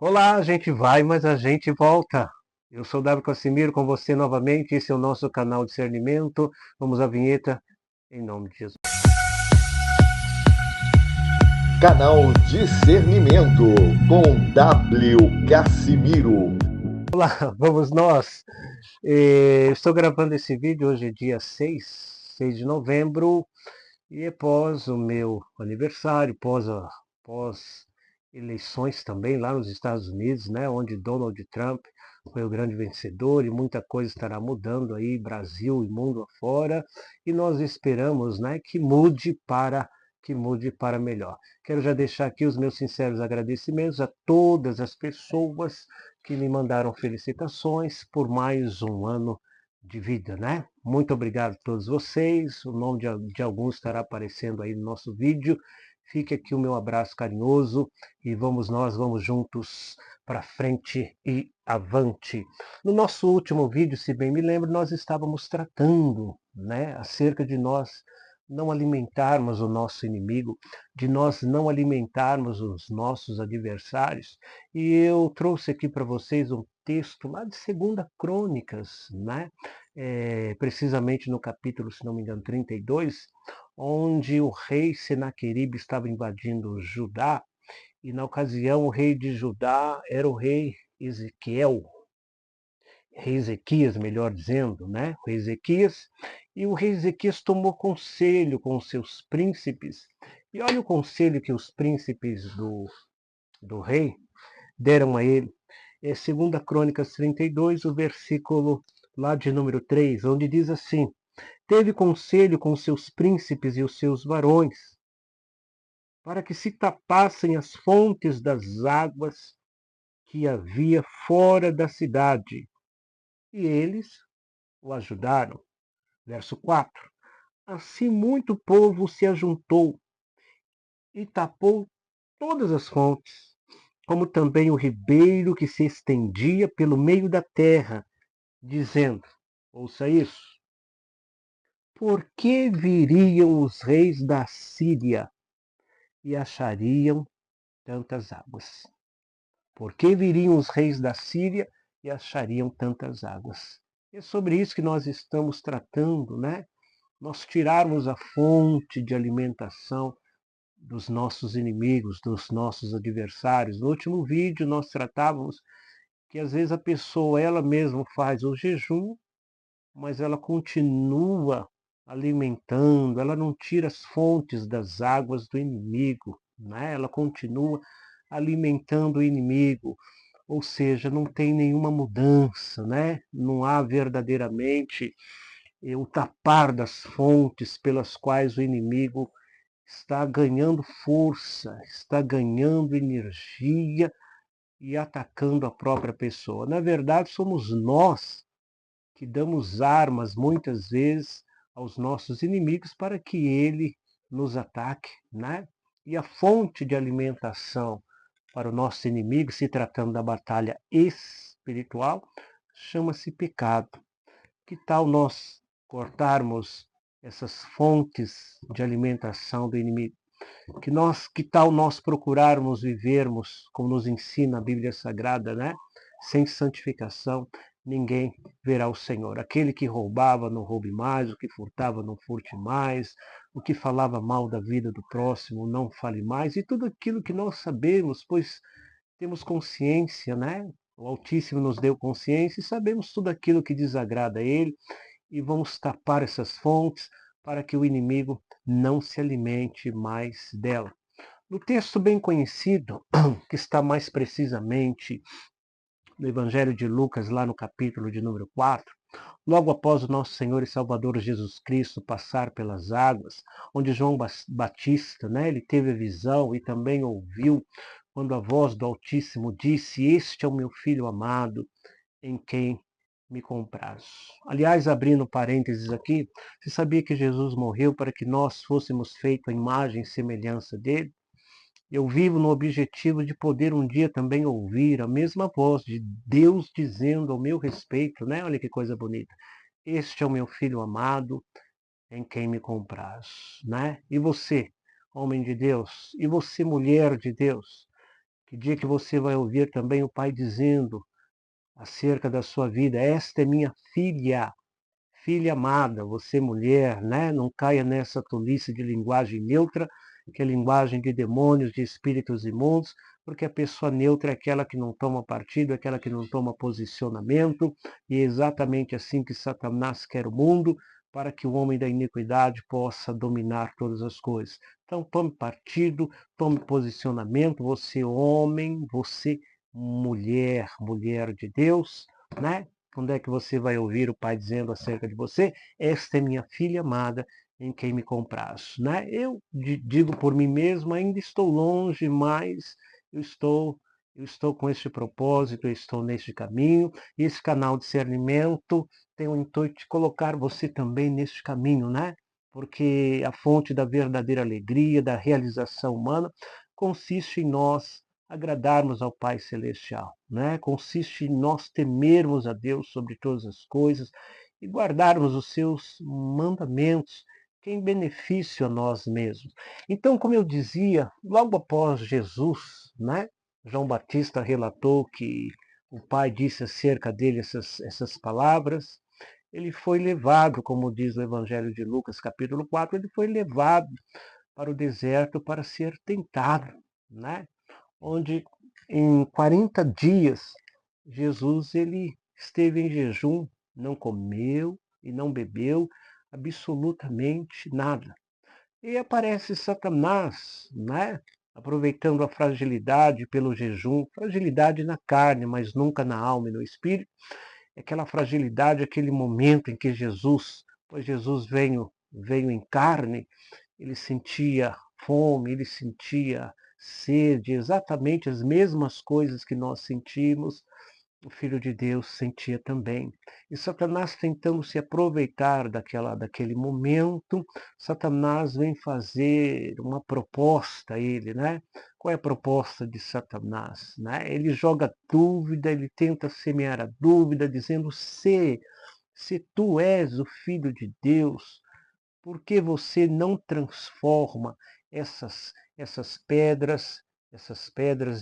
Olá, a gente vai, mas a gente volta. Eu sou o Davi Casimiro com você novamente. Esse é o nosso canal Discernimento. Vamos à vinheta em nome de Jesus. Canal Discernimento com W. Casimiro. Olá, vamos nós. Estou gravando esse vídeo hoje é dia 6 de novembro e é pós o meu aniversário, pós eleições também lá nos Estados Unidos, né, onde Donald Trump foi o grande vencedor e muita coisa estará mudando aí, Brasil e mundo afora, e nós esperamos, né, que mude para melhor. Quero já deixar aqui os meus sinceros agradecimentos a todas as pessoas que me mandaram felicitações por mais um ano de vida, né? Muito obrigado a todos vocês. O nome de alguns estará aparecendo aí no nosso vídeo. Fique aqui o meu abraço carinhoso e vamos juntos para frente e avante. No nosso último vídeo, se bem me lembro, nós estávamos tratando, né, acerca de nós não alimentarmos o nosso inimigo, de nós não alimentarmos os nossos adversários. E eu trouxe aqui para vocês um texto lá de Segunda Crônicas, né? Precisamente no capítulo, se não me engano, 32, onde o rei Senaqueribe estava invadindo Judá, e na ocasião o rei de Judá era o rei Ezequiel, rei Ezequias, melhor dizendo, né? O rei Ezequias, e o rei Ezequias tomou conselho com os seus príncipes, e olha o conselho que os príncipes do rei deram a ele. É 2 Crônicas 32, o versículo lá de número 3, onde diz assim: Teve conselho com seus príncipes e os seus varões, para que se tapassem as fontes das águas que havia fora da cidade. E eles o ajudaram. Verso 4. Assim muito povo se ajuntou e tapou todas as fontes, como também o ribeiro que se estendia pelo meio da terra, dizendo: ouça isso. Por que viriam os reis da Síria e achariam tantas águas? Por que viriam os reis da Síria e achariam tantas águas? É sobre isso que nós estamos tratando, né? Nós tirarmos a fonte de alimentação dos nossos inimigos, dos nossos adversários. No último vídeo nós tratávamos que às vezes a pessoa ela mesma faz o jejum, mas ela continua alimentando, ela não tira as fontes das águas do inimigo, né? Ela continua alimentando o inimigo, ou seja, não tem nenhuma mudança, né? Não há verdadeiramente o tapar das fontes pelas quais o inimigo está ganhando força, está ganhando energia e atacando a própria pessoa. Na verdade, somos nós que damos armas muitas vezes aos nossos inimigos para que ele nos ataque, né? E a fonte de alimentação para o nosso inimigo, se tratando da batalha espiritual, chama-se pecado. Que tal nós cortarmos essas fontes de alimentação do inimigo? Que tal nós procurarmos vivermos como nos ensina a Bíblia Sagrada, né? Sem santificação, ninguém verá o Senhor. Aquele que roubava, não roube mais, o que furtava, não furte mais, o que falava mal da vida do próximo, não fale mais, e tudo aquilo que nós sabemos, pois temos consciência, né? O Altíssimo nos deu consciência e sabemos tudo aquilo que desagrada a Ele, e vamos tapar essas fontes para que o inimigo não se alimente mais dela. No texto bem conhecido, que está mais precisamente no Evangelho de Lucas, lá no capítulo de número 4, logo após o nosso Senhor e Salvador Jesus Cristo passar pelas águas, onde João Batista, né, ele teve a visão e também ouviu quando a voz do Altíssimo disse: Este é o meu filho amado, em quem me compraz. Aliás, abrindo parênteses aqui, você sabia que Jesus morreu para que nós fôssemos feitos à imagem e semelhança dele? Eu vivo no objetivo de poder um dia também ouvir a mesma voz de Deus dizendo ao meu respeito, né? Olha que coisa bonita. Este é o meu filho amado, em quem me compraz, né? E você, homem de Deus, e você, mulher de Deus, Que dia que você vai ouvir também o Pai dizendo acerca da sua vida: esta é minha filha, filha amada, você mulher, né? Não caia nessa tolice de linguagem neutra, que é linguagem de demônios, de espíritos imundos, porque a pessoa neutra é aquela que não toma partido, é aquela que não toma posicionamento, e é exatamente assim que Satanás quer o mundo, para que o homem da iniquidade possa dominar todas as coisas. Então tome partido, tome posicionamento, você homem, você mulher, mulher de Deus, né? Quando é que você vai ouvir o Pai dizendo acerca de você? Esta é minha filha amada, em quem me comprazo, né? Eu digo por mim mesmo, ainda estou longe, mas eu estou com este propósito, eu estou neste caminho. E esse canal de discernimento tem o intuito de colocar você também neste caminho, né? Porque a fonte da verdadeira alegria, da realização humana, consiste em nós agradarmos ao Pai Celestial, né? Consiste em nós temermos a Deus sobre todas as coisas e guardarmos os seus mandamentos, que é em benefício a nós mesmos. Então, como eu dizia, logo após Jesus, né? João Batista relatou que o Pai disse acerca dele essas palavras. Ele foi levado, como diz o Evangelho de Lucas, capítulo 4, ele foi levado para o deserto para ser tentado, né? Onde em 40 dias Jesus ele esteve em jejum, não comeu e não bebeu absolutamente nada. E aparece Satanás, né? Aproveitando a fragilidade pelo jejum, fragilidade na carne, mas nunca na alma e no espírito. Aquela fragilidade, aquele momento em que Jesus, pois Jesus veio em carne, ele sentia fome, ele sentia sede, exatamente as mesmas coisas que nós sentimos, o Filho de Deus sentia também. E Satanás tentando se aproveitar daquele momento, Satanás vem fazer uma proposta a ele, né? Qual é a proposta de Satanás? Né? Ele joga dúvida, ele tenta semear a dúvida, dizendo: se tu és o Filho de Deus, por que você não transforma essas pedras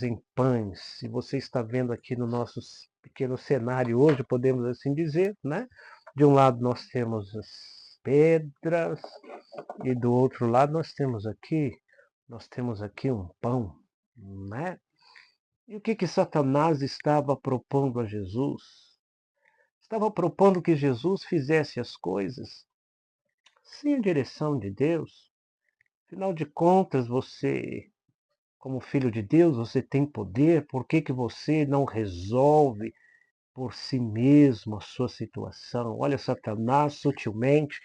em pães? Se você está vendo aqui no nosso pequeno cenário hoje, podemos assim dizer, né? De um lado nós temos as pedras e do outro lado nós temos aqui um pão, né? E o que Satanás estava propondo a Jesus? Estava propondo que Jesus fizesse as coisas sem a direção de Deus. Afinal de contas, você, como filho de Deus, você tem poder. Por que você não resolve por si mesmo a sua situação? Olha, Satanás sutilmente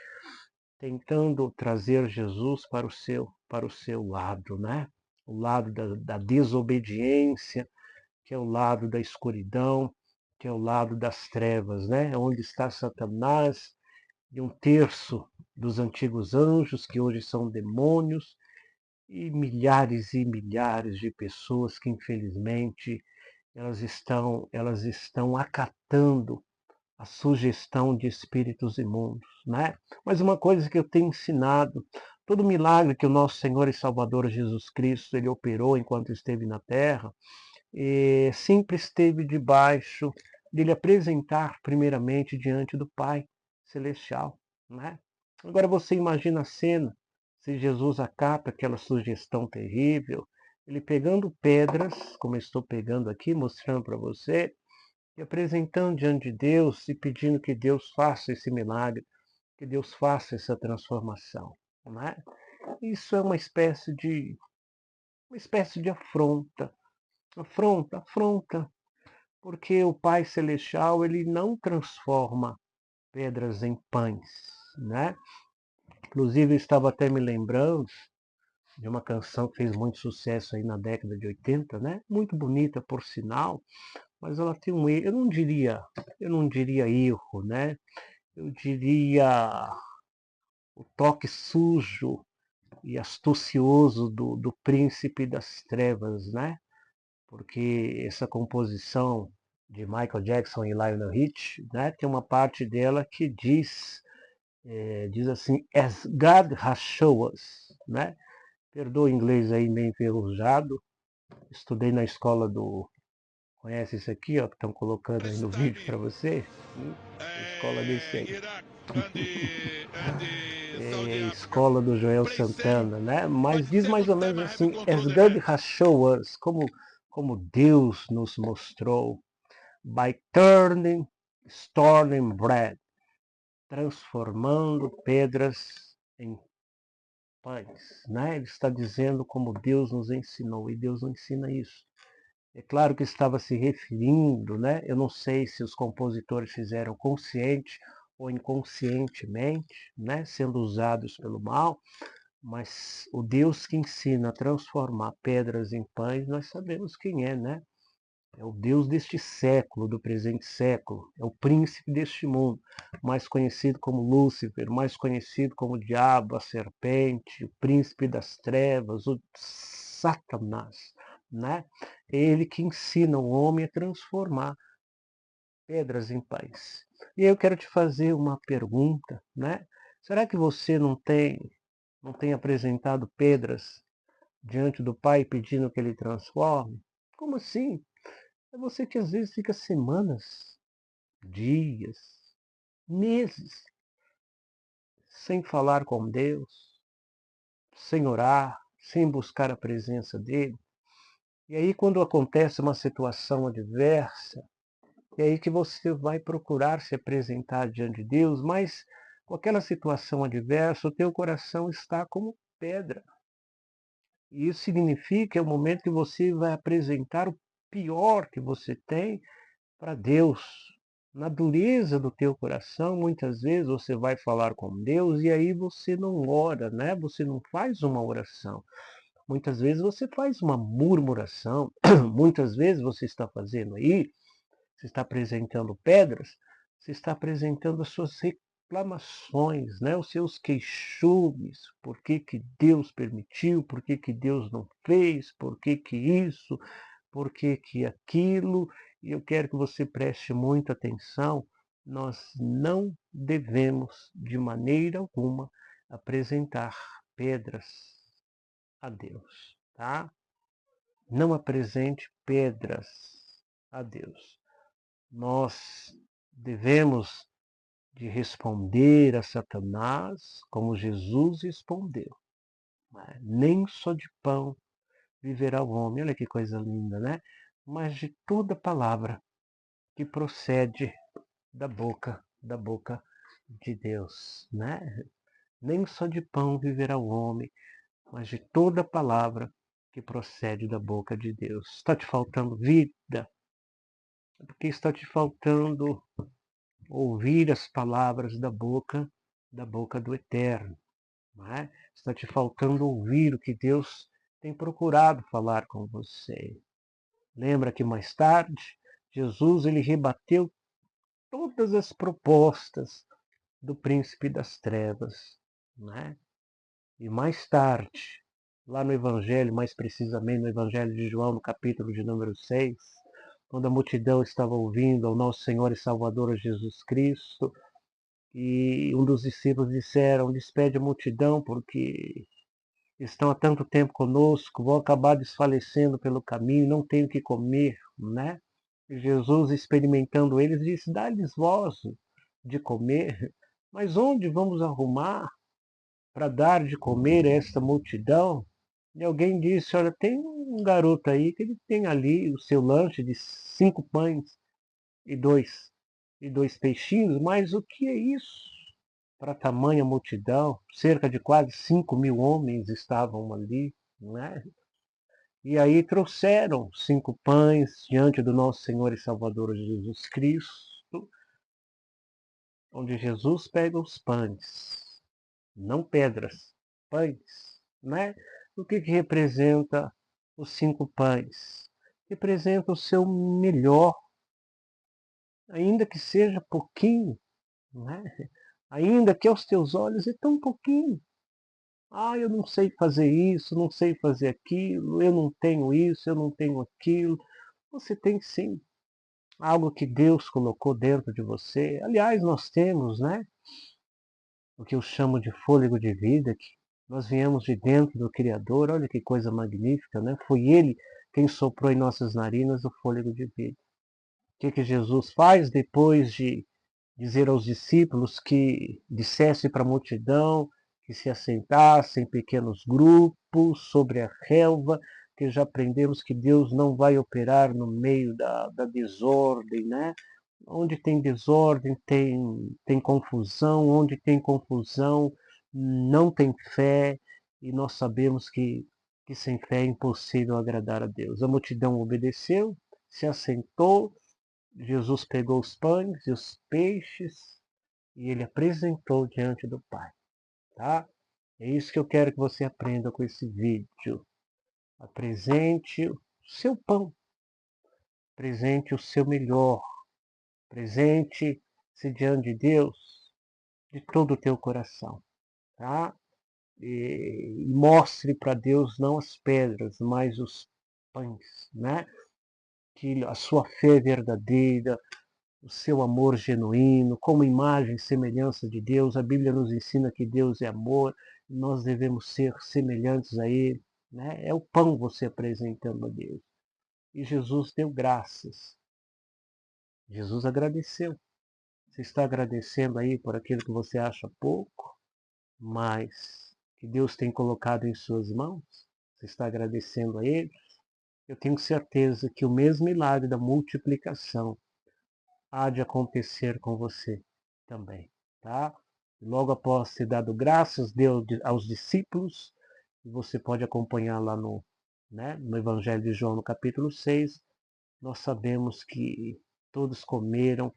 tentando trazer Jesus para o seu lado, né? O lado da desobediência, que é o lado da escuridão, que é o lado das trevas, né? Onde está Satanás e um terço dos antigos anjos, que hoje são demônios, e milhares de pessoas que, infelizmente, elas estão acatando a sugestão de espíritos imundos, né? Mas uma coisa que eu tenho ensinado, todo milagre que o nosso Senhor e Salvador Jesus Cristo ele operou enquanto esteve na Terra, sempre esteve debaixo dele apresentar primeiramente diante do Pai Celestial, né? Agora você imagina a cena, se Jesus acata aquela sugestão terrível, ele pegando pedras, como eu estou pegando aqui, mostrando para você, e apresentando diante de Deus e pedindo que Deus faça esse milagre, que Deus faça essa transformação, né? Isso é uma espécie de afronta, afronta, porque o Pai Celestial ele não transforma pedras em pães, né? Inclusive eu estava até me lembrando de uma canção que fez muito sucesso aí na década de 80, né? Muito bonita por sinal, mas ela tem um erro, eu não diria erro, né? Eu diria o toque sujo e astucioso do príncipe das trevas, né? Porque essa composição de Michael Jackson e Lionel Richie, né, tem uma parte dela que diz assim, as God has shown us, né? Perdoa o inglês aí meio enferrujado, estudei na escola do... Conhece isso aqui, ó, que estão colocando aí no vídeo para você? A escola desse aí. É a escola do Joel Santana, né? Mas diz mais ou menos assim: As God has shown us, como Deus nos mostrou, by turning stone in bread, transformando pedras em pães, né? Ele está dizendo como Deus nos ensinou, e Deus não ensina isso. É claro que estava se referindo, né? Eu não sei se os compositores fizeram consciente ou inconscientemente, né? Sendo usados pelo mal, mas o Deus que ensina a transformar pedras em pães, nós sabemos quem é, né? É o Deus deste século, do presente século. É o príncipe deste mundo, mais conhecido como Lúcifer, mais conhecido como o diabo, a serpente, o príncipe das trevas, o Satanás, né? É ele que ensina o homem a transformar pedras em pães. E eu quero te fazer uma pergunta, né? Será que você não tem apresentado pedras diante do Pai pedindo que ele transforme? Como assim? É você que às vezes fica semanas, dias, meses sem falar com Deus, sem orar, sem buscar a presença dele. E aí quando acontece uma situação adversa, é aí que você vai procurar se apresentar diante de Deus, mas com aquela situação adversa, o teu coração está como pedra. E isso significa que é o momento que você vai apresentar o pior que você tem para Deus. Na dureza do teu coração, muitas vezes você vai falar com Deus e aí você não ora, né? Você não faz uma oração. Muitas vezes você faz uma murmuração. Muitas vezes você está fazendo aí, você está apresentando pedras, você está apresentando as suas reclamações, né? Os seus queixumes. Por que que Deus permitiu? Por que que Deus não fez? Por que que isso? Por que que aquilo? E eu quero que você preste muita atenção. Nós não devemos, de maneira alguma, apresentar pedras a Deus, tá? Não apresente pedras a Deus. Nós devemos de responder a Satanás como Jesus respondeu. Nem só de pão viverá o homem. Olha que coisa linda, né? Mas de toda palavra que procede da boca de Deus, né? Nem só de pão viverá o homem, mas de toda palavra que procede da boca de Deus. Está te faltando vida? Porque está te faltando ouvir as palavras da boca do Eterno. Não é? Está te faltando ouvir o que Deus tem procurado falar com você. Lembra que mais tarde, Jesus ele rebateu todas as propostas do príncipe das trevas. Né? E mais tarde, lá no Evangelho, mais precisamente no Evangelho de João, no capítulo de número 6, quando a multidão estava ouvindo ao nosso Senhor e Salvador Jesus Cristo, e um dos discípulos disseram: despede a multidão, porque estão há tanto tempo conosco, vão acabar desfalecendo pelo caminho, não têm o que comer, né? E Jesus, experimentando eles, disse: dá-lhes vós de comer. Mas onde vamos arrumar para dar de comer a esta multidão? E alguém disse: olha, tem um garoto aí que ele tem ali o seu lanche de 5 pães e dois peixinhos, mas o que é isso para tamanha multidão? Cerca de quase 5.000 homens estavam ali, não é? E aí trouxeram 5 pães diante do nosso Senhor e Salvador Jesus Cristo, onde Jesus pega os pães, não pedras, pães, né? O que representa os 5 pães? Representa o seu melhor, ainda que seja pouquinho, né? Ainda que aos teus olhos é tão pouquinho. Ah, eu não sei fazer isso, não sei fazer aquilo, eu não tenho isso, eu não tenho aquilo. Você tem sim algo que Deus colocou dentro de você. Aliás, nós temos, né? O que eu chamo de fôlego de vida, que nós viemos de dentro do Criador. Olha que coisa magnífica, né? Foi Ele quem soprou em nossas narinas o fôlego de vida. O que Jesus faz depois de dizer aos discípulos que dissesse para a multidão que se assentassem em pequenos grupos sobre a relva, que já aprendemos que Deus não vai operar no meio da desordem, né? Onde tem desordem, tem confusão, onde tem confusão, não tem fé, e nós sabemos que sem fé é impossível agradar a Deus. A multidão obedeceu, se assentou, Jesus pegou os pães e os peixes e ele apresentou diante do Pai, tá? É isso que eu quero que você aprenda com esse vídeo. Apresente o seu pão, apresente o seu melhor, apresente-se diante de Deus de todo o teu coração, tá? E mostre para Deus não as pedras, mas os pães, né? Que a sua fé verdadeira, o seu amor genuíno, como imagem e semelhança de Deus. A Bíblia nos ensina que Deus é amor, e nós devemos ser semelhantes a Ele, né? É o pão você apresentando a Deus. E Jesus deu graças. Jesus agradeceu. Você está agradecendo aí por aquilo que você acha pouco, mas que Deus tem colocado em suas mãos? Você está agradecendo a Ele? Eu tenho certeza que o mesmo milagre da multiplicação há de acontecer com você também, tá? Logo após ter dado graças aos discípulos, você pode acompanhar lá no Evangelho de João, no capítulo 6, nós sabemos que todos comeram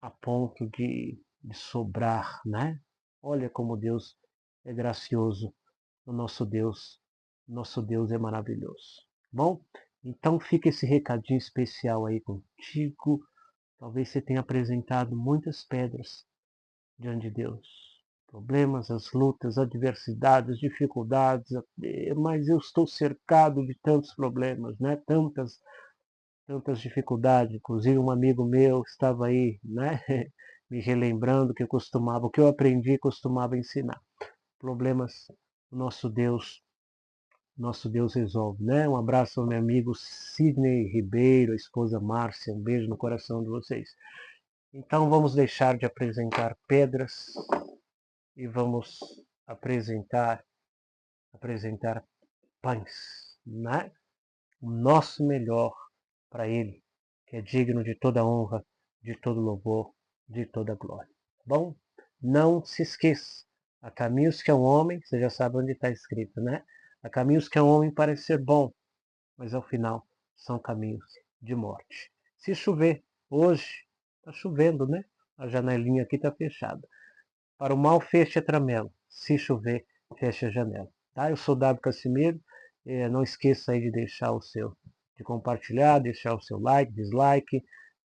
a ponto de sobrar, né? Olha como Deus é gracioso, o nosso Deus é maravilhoso. Bom, então fica esse recadinho especial aí contigo. Talvez você tenha apresentado muitas pedras diante de Deus. Problemas, as lutas, adversidades, dificuldades, mas eu estou cercado de tantos problemas, né? Tantas dificuldades. Inclusive um amigo meu estava aí, né? Me relembrando que o que eu aprendi e costumava ensinar. Problemas, nosso Deus resolve, né? Um abraço ao meu amigo Sidney Ribeiro, a esposa Márcia, um beijo no coração de vocês. Então vamos deixar de apresentar pedras e vamos apresentar pães, né? O nosso melhor para Ele, que é digno de toda honra, de todo louvor, de toda glória. Bom, não se esqueça, há caminhos que é um homem, você já sabe onde está escrito, né? Há caminhos que é um homem parece ser bom, mas ao final são caminhos de morte. Se chover, hoje está chovendo, né? A janelinha aqui está fechada. Para o mal, feche a tramela. Se chover, feche a janela. Tá? Eu sou Dário Cassimiro. Não esqueça aí de deixar de compartilhar, deixar o seu like, dislike.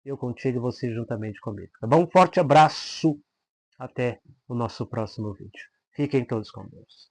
Eu contigo e você juntamente comigo. Tá bom? Um forte abraço. Até o nosso próximo vídeo. Fiquem todos com Deus.